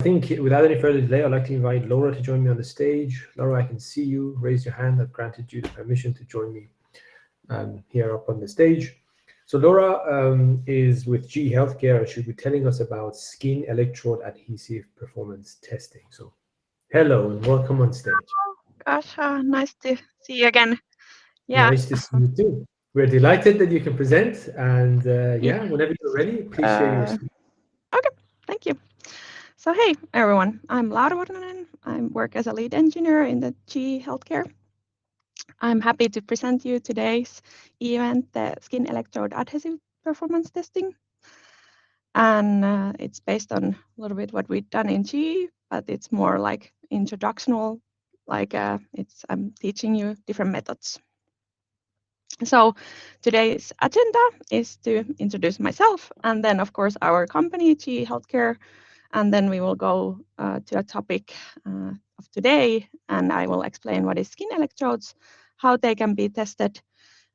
I think without any further delay, I'd like to invite Laura to join me on the stage. Laura, I can see you. Raise your hand. I've granted you the permission to join me here up on the stage. So Laura is with GE Healthcare and she'll be telling us about skin electrode adhesive performance testing. So hello and welcome on stage. Oh, gosh, nice to see you again. Yeah. Nice to see you too. We're delighted that you can present and Yeah. whenever you're ready, please share your screen. Okay, thank you. So hey, everyone, I'm Laura Vornanen. I work as a lead engineer in the GE Healthcare. I'm happy to present you today's event, the skin electrode adhesive performance testing. And it's based on a little bit what we've done in GE, but it's more like introductional, like I'm teaching you different methods. So today's agenda is to introduce myself and then, of course, our company, GE Healthcare, and then we will go to a topic of today, and I will explain what is skin electrodes, how they can be tested,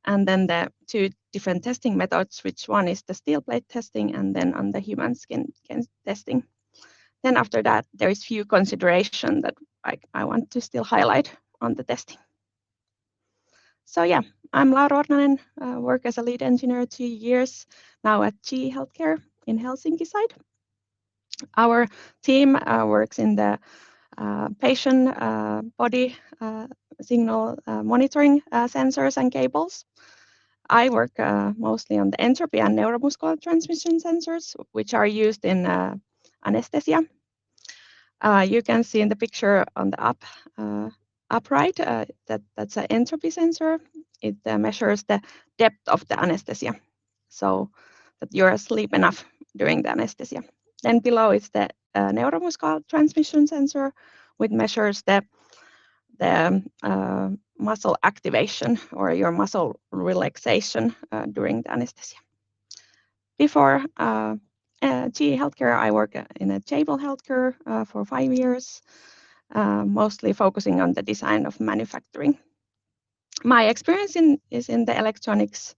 and then the two different testing methods, which one is the steel plate testing and then on the human skin testing. Then after that, there is few considerations that I want to still highlight on the testing. So yeah, I'm Laura Ornanen, work as a lead engineer 2 years now at GE Healthcare in Helsinki side. Our team works in the patient body signal monitoring sensors and cables. I work mostly on the entropy and neuromuscular transmission sensors, which are used in anesthesia. You can see in the picture on the upright that's an entropy sensor. It measures the depth of the anesthesia, so that you're asleep enough during the anesthesia. Then below is the neuromuscular transmission sensor, which measures the muscle activation or your muscle relaxation during the anesthesia. Before GE Healthcare, I worked in a Jabil Healthcare for 5 years, mostly focusing on the design of manufacturing. My experience is in the electronics,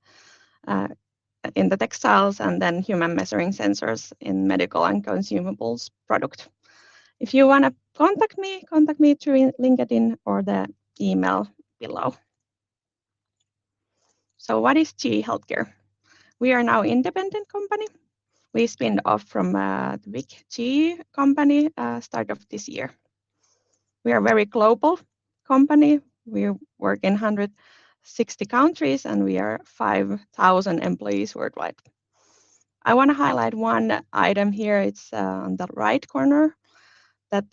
in the textiles, and then human measuring sensors in medical and consumables product. If you want to contact me through LinkedIn or the email below. So what is GE Healthcare? We are now independent company. We spun off from the big GE company start of this year. We are a very global company. We work in 160 countries and we are 5,000 employees worldwide. I want to highlight one item here. It's on the right corner that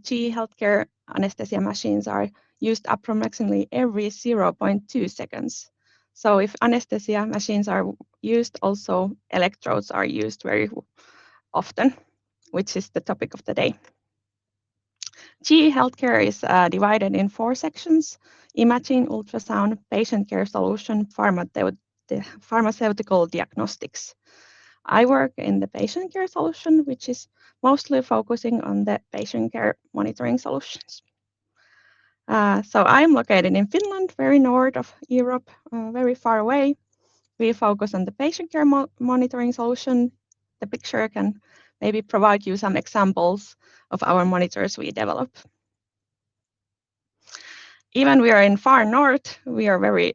GE Healthcare anesthesia machines are used approximately every 0.2 seconds. So if anesthesia machines are used, also electrodes are used very often, which is the topic of the day. GE Healthcare is divided in 4 sections: imaging, ultrasound, patient care solution, pharmaceutical diagnostics. I work in the patient care solution, which is mostly focusing on the patient care monitoring solutions. So I'm located in Finland, very north of Europe, very far away. We focus on the patient care monitoring solution. The picture can maybe provide you some examples of our monitors we develop. Even we are in far north, we are very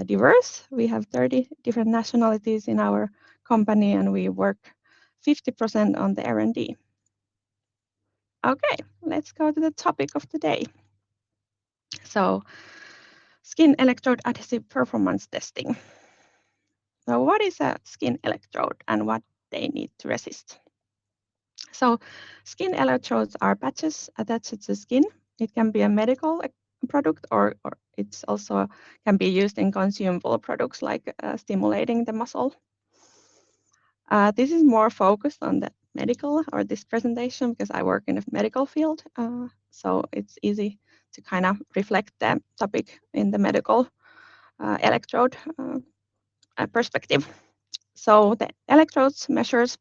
diverse. We have 30 different nationalities in our company and we work 50% on the R&D. Okay, let's go to the topic of the day. So, skin electrode adhesive performance testing. So what is a skin electrode and what they need to resist? So skin electrodes are patches attached to the skin. It can be a medical product or it's also can be used in consumable products like stimulating the muscle. This is more focused on the medical or this presentation because I work in a medical field. So it's easy to kind of reflect the topic in the medical electrode perspective. So the electrodes measures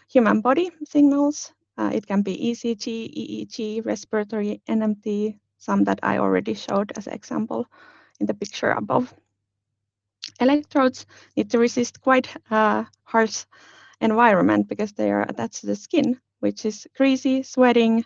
human body signals. It can be ECG, EEG, respiratory, NMT, some that I already showed as an example in the picture above. Electrodes need to resist quite harsh environment because they are attached to the skin. which is greasy, sweating,